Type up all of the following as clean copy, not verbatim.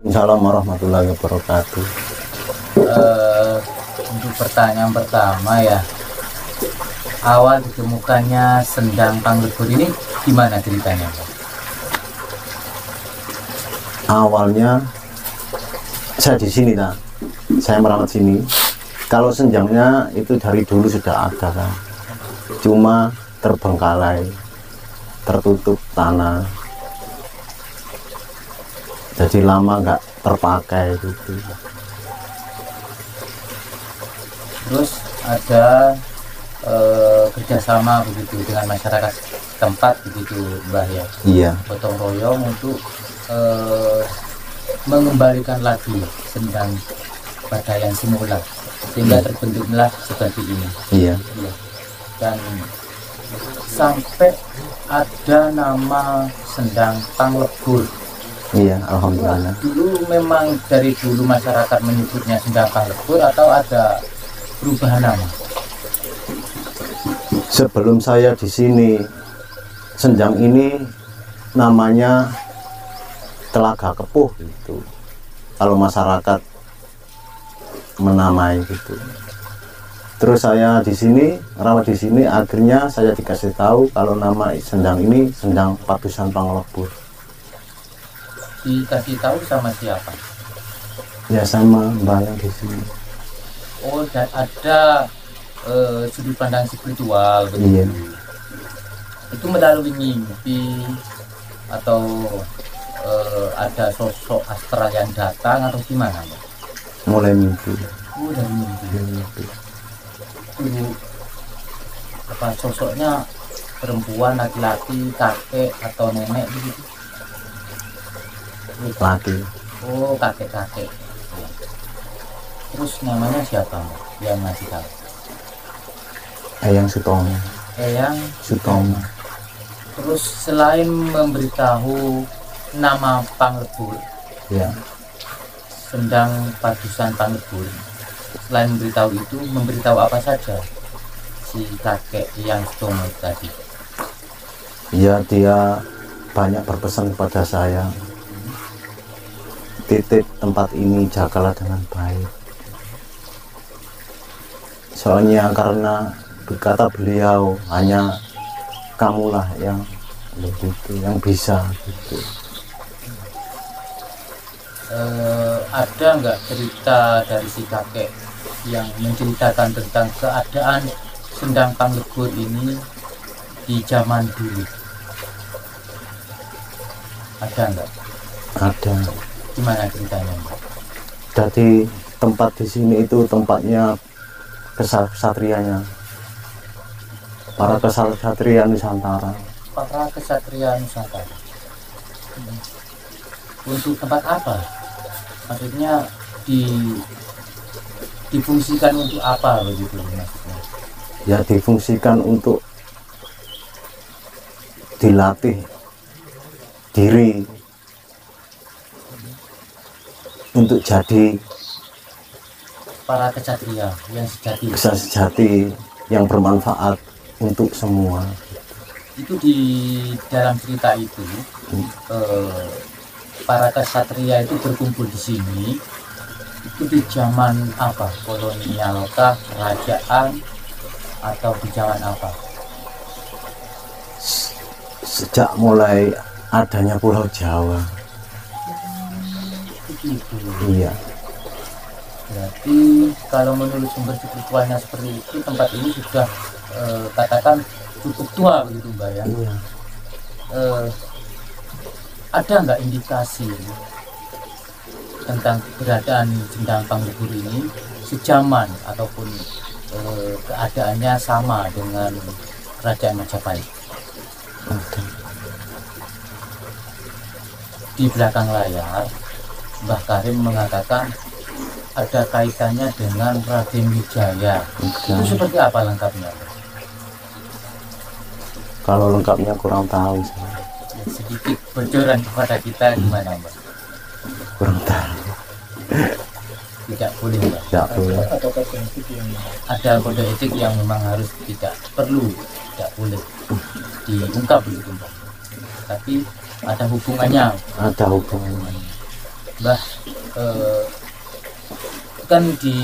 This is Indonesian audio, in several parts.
Assalamualaikum warahmatullahi wabarakatuh. Untuk pertanyaan pertama ya, awal ditemukannya sendang Panglebur ini gimana ceritanya, Pak? Awalnya saya di sini, saya merawat sini. Kalau senjangnya itu dari dulu sudah ada kan, cuma terbengkalai, tertutup tanah, jadi lama nggak terpakai gitu. Terus ada kerjasama begitu dengan masyarakat tempat begitu, Mbah ya? Iya. Gotong royong untuk mengembalikan lagi sendang pada yang semula, sehingga terbentuklah seperti ini. Iya. Ya. Dan sampai ada nama sendang Panglebur. Iya, alhamdulillah. Dulu memang dari dulu masyarakat menyebutnya sendang Panglebur atau ada perubahan nama? Sebelum saya di sini, senjang ini namanya Telaga Kepuh gitu. Kalau masyarakat menamai gitu. Terus saya di sini, rawat di sini, akhirnya saya dikasih tahu kalau nama senjang ini Sendang Padusan Panglebur. Dikasih tahu sama siapa? Ya sama Mbak yang di sini. Oh, dan ada sudut pandang spiritual begitu. Iya. Itu melalui mimpi atau ada sosok astral yang datang atau gimana, Mbak? Mulai mimpi. Oh, dari mimpi. Mimpi. Itu apa sosoknya, perempuan, laki-laki, kakek atau nenek begitu? Laki. Oh, kakek-kakek. Terus namanya siapa, Mbak, yang ngasih tahu? Eyang Sutomo. Eyang Sutomo. Terus selain memberitahu nama Panglebur, Ya. Sendang Padusan Panglebur, selain memberitahu itu, memberitahu apa saja si kakek yang Sutomo tadi? Ya, dia banyak berpesan kepada saya. Titip tempat ini, jagalah dengan baik. Soalnya karena kata beliau, hanya kamulah yang begitu, yang bisa gitu. Ada nggak cerita dari si kakek yang menceritakan tentang keadaan Sendang Panglebur ini di zaman dulu? Ada nggak? Ada. Gimana ceritanya, Mbak? Jadi tempat di sini itu tempatnya kesatrianya, para kesatria Nusantara. Para kesatria Nusantara. Untuk tempat apa? Maksudnya difungsikan untuk apa begitu maksudnya? Ya, difungsikan untuk dilatih diri untuk jadi Para kesatria yang sejati. sejati yang bermanfaat untuk semua. Itu di dalam cerita itu para kesatria itu berkumpul di sini. Itu di zaman apa? Kolonialkah, kerajaan, atau di zaman apa? Sejak mulai adanya Pulau Jawa. Begitu. Iya. Berarti kalau menurut sumber spiritualnya seperti itu, tempat ini sudah katakan cukup tua begitu, Mbak ya? Iya. Ada nggak indikasi tentang keberadaan Sendang Panglebur ini sejaman ataupun keadaannya sama dengan Kerajaan Majapahit? Ada. Di belakang layar Mbah Karim mengatakan ada kaitannya dengan Raden Wijaya. Itu seperti apa lengkapnya? Kalau lengkapnya kurang tahu saya. Ya, sedikit bocoran kepada kita gimana, Mbak? Kurang tahu. Tidak boleh, Mbak. Tidak boleh. Ada kode etik yang memang harus tidak boleh diungkap begitu, Mbak. Tapi ada hubungannya. Ada hubungannya. Mbah, kan di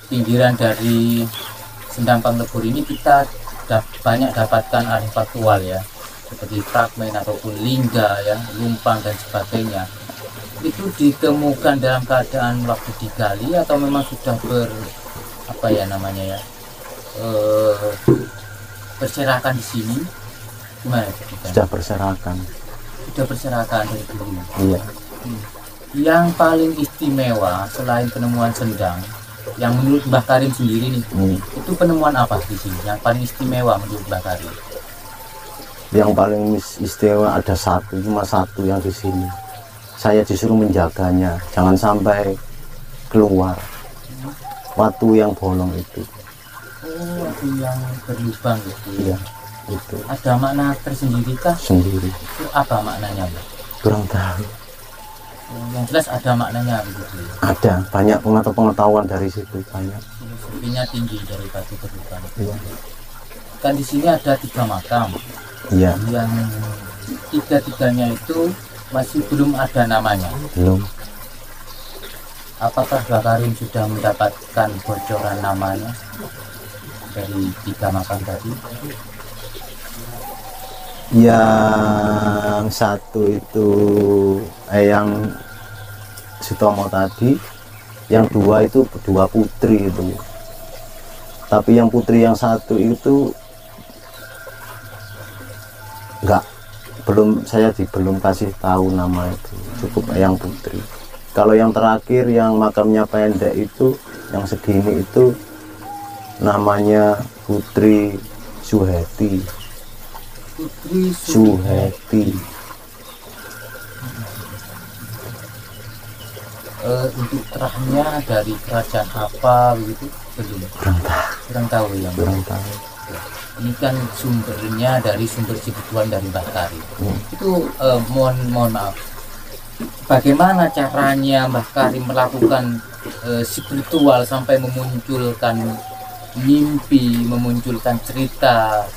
pinggiran dari Sendang Panglebur ini kita banyak dapatkan artefaktual ya, seperti fragmen ataupun lingga ya, lumpang dan sebagainya. Itu ditemukan dalam keadaan waktu digali atau memang sudah apa ya namanya ya, berserakan di sini? Gimana itu? Sudah berserakan. Sudah berserakan dari dulu. Iya. Yang paling istimewa selain penemuan sendang, yang menurut Mbah Karim sendiri nih, itu penemuan apa di sini? Yang paling istimewa menurut Mbah Karim? Yang paling istimewa ada cuma satu yang di sini. Saya disuruh menjaganya, jangan sampai keluar. Watu yang bolong itu. Oh, watu yang berlubang gitu. Iya, itu. Ada makna tersendiri kah? Sendiri. Itu apa maknanya, Mbah? Kurang tahu. Yang jelas ada maknanya begitu. Ada banyak pengetahuan dari situ, banyak. Filosofinya tinggi dari batu berlubang. Iya. Kan di sini ada 3 makam. Iya. Yang 3-tiganya itu masih belum ada namanya. Belum. Apakah Mbah Karim sudah mendapatkan bocoran namanya dari 3 makam tadi? Yang satu itu yang Sutomo tadi, yang 2 itu 2 putri itu. Tapi yang putri yang satu itu belum kasih tahu nama itu, cukup yang putri. Kalau yang terakhir yang makamnya pendek itu, yang segini itu namanya Putri Suheti. Putri Suheti. Untuk terahnya dari kerajaan apa begitu belum? Kurang tahu ya. Kurang tahu. Ini kan sumbernya dari sumber spiritual dari Mbah Karim. Itu mohon maaf, bagaimana caranya Mbah Karim melakukan spiritual sampai memunculkan mimpi, memunculkan cerita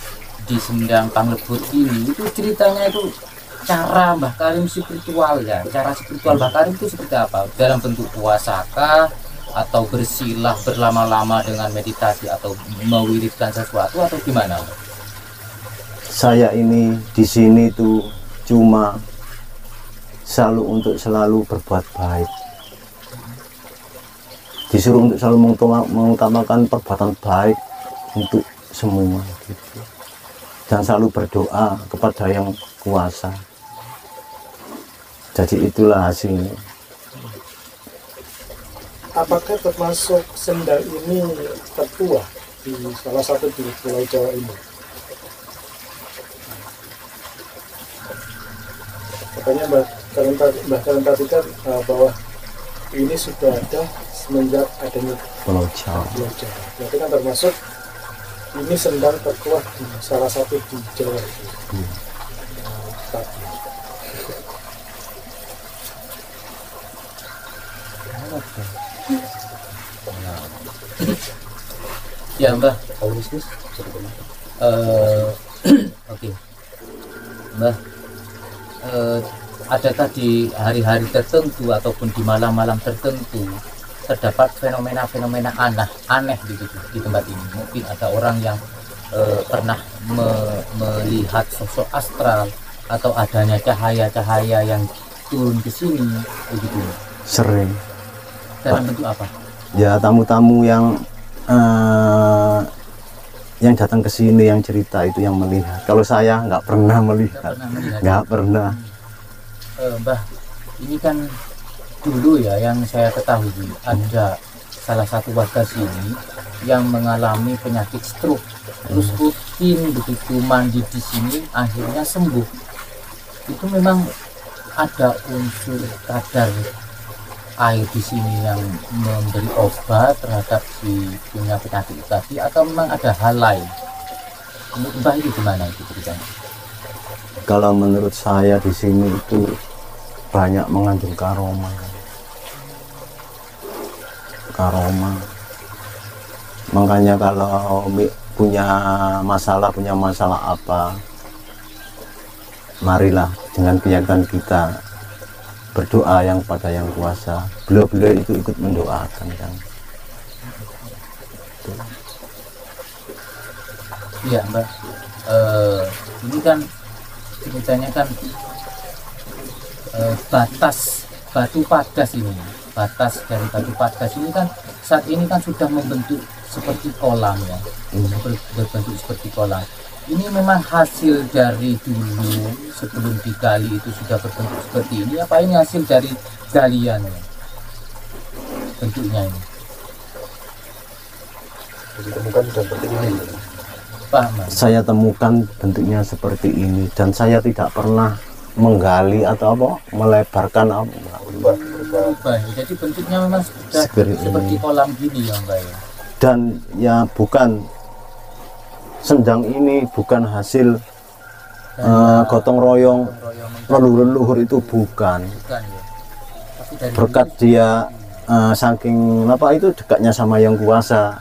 di Sendang Panglebur ini? Itu ceritanya itu cara Mbah Karim spiritual ya, cara spiritual Mbah Karim itu seperti apa? Dalam bentuk puasa kah? Atau bersilah berlama-lama dengan meditasi, atau mewiridkan sesuatu, atau gimana? Saya ini di sini tuh cuma selalu berbuat baik. Disuruh untuk selalu mengutamakan perbuatan baik untuk semua gitu. Dan selalu berdoa kepada yang kuasa. Jadi itulah hasilnya. Apakah termasuk Sendang ini tertua di salah satu di Pulau Jawa ini? Makanya Mbah Karim tadi kan bahwa ini sudah ada semenjak adanya Pulau Jawa. Berarti kan termasuk ini Sendang tertua di salah satu di Jawa itu. Ya Mbah, oke. Mbah, adakah di hari-hari tertentu ataupun di malam-malam tertentu terdapat fenomena-fenomena aneh di tempat ini? Mungkin ada orang yang pernah melihat sosok astral, atau adanya cahaya-cahaya yang turun ke sini begitu. Sering. Dalam bentuk apa? Ya tamu-tamu yang datang ke sini yang cerita itu yang melihat. Kalau saya nggak pernah melihat, nggak pernah. Mbah, ini kan dulu ya yang saya ketahui ada salah satu warga sini yang mengalami penyakit stroke, terus rutin begitu mandi di sini akhirnya sembuh. Itu memang ada unsur kadar air di sini yang memberi obat terhadap si punya penyakit tadi, atau memang ada hal lain? Menurut Mbah itu gimana itu ceritanya? Kalau menurut saya di sini itu banyak mengandung karoma. Makanya kalau punya masalah apa, marilah dengan keyakinan kita berdoa yang pada yang kuasa. Beliau-beliau itu ikut mendoakan kan. Iya Mbak, ini kan ceritanya kan batas batu padas ini, batas dari batu padas ini kan saat ini kan sudah membentuk seperti kolam ya, berbentuk seperti kolam. Ini memang hasil dari dulu sebelum digali itu sudah berbentuk seperti ini, apa ini hasil dari galian ya? Bentuknya ini ditemukan sudah seperti ini. Pak Mas. Saya temukan bentuknya seperti ini dan saya tidak pernah menggali atau apa melebarkan apa. Berubah, jadi bentuknya memang sudah seperti kolam gini ya Mbak ya. Dan ya bukan senjang ini bukan hasil gotong royong leluhur itu bukan. Bukan ya. Tapi dari Berkat dia saking apa itu dekatnya sama yang kuasa,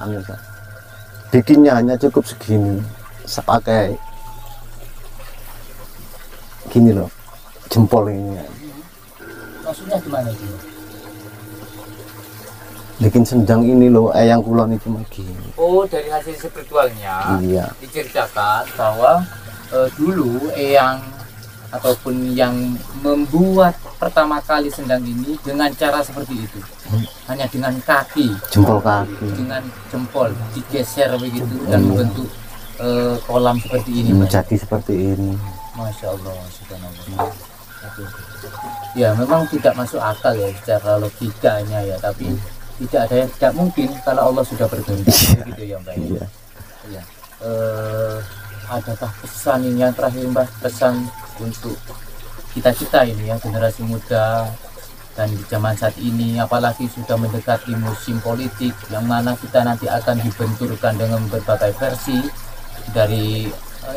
bikinnya hanya cukup segini, sepakai gini loh, jempol ini. maksudnya gimana itu? Bikin senjang ini loh, yang kulon itu gini. Oh, dari hasil spiritualnya Iya. diceritakan bahwa dulu eyang ataupun yang membuat pertama kali sendang ini dengan cara seperti itu, hanya dengan kaki, Jempol kaki. dengan jempol digeser begitu dan membentuk kolam seperti ini. Pak. Menjadi seperti ini. Masya Allah, subhanallah. Oke. Ya memang tidak masuk akal ya secara logikanya ya, tapi tidak ada yang tidak mungkin kalau Allah sudah berkehendak begitu ya Mbak. Iya. Ya. Adakah pesan ini yang terakhir Mbak, pesan untuk kita ini ya, generasi muda dan di zaman saat ini, apalagi sudah mendekati musim politik yang mana kita nanti akan dibenturkan dengan berbagai versi dari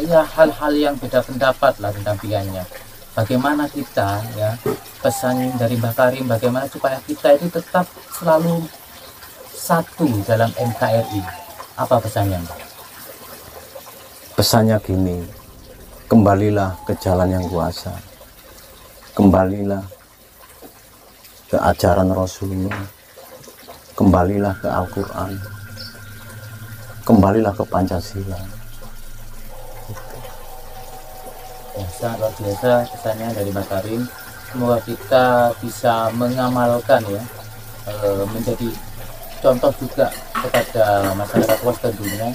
ya hal-hal yang beda pendapat lah tentang pilihannya. Bagaimana kita ya, pesan dari Mbak Karim, bagaimana supaya kita itu tetap selalu satu dalam NKRI. Apa pesannya Mbak? Pesannya gini, kembalilah ke jalan yang kuasa, kembalilah ke ajaran Rasulullah, kembalilah ke Al-Quran, kembalilah ke Pancasila. Ya, sangat luar biasa pesannya dari Mas Karim. Semoga kita bisa mengamalkan ya, menjadi contoh juga kepada masyarakat luas tentunya.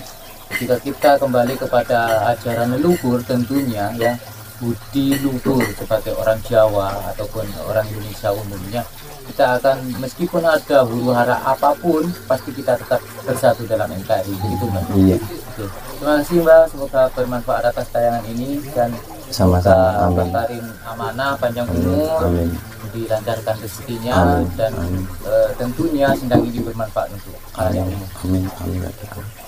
Jika kita kembali kepada ajaran leluhur tentunya ya, budi luhur sebagai orang Jawa ataupun orang Indonesia umumnya, kita akan meskipun ada huru hara apapun pasti kita tetap bersatu dalam NKRI begitu Mbak. Iya. Oke. Terima kasih Mbak, semoga bermanfaat atas tayangan ini dan Sama-sama, semoga amin. Mbak Karim amanah, panjang umur, Amin. dilancarkan rezekinya Amin. dan Amin. tentunya sendang ini bermanfaat untuk kalian. Amin. Amin. Amin.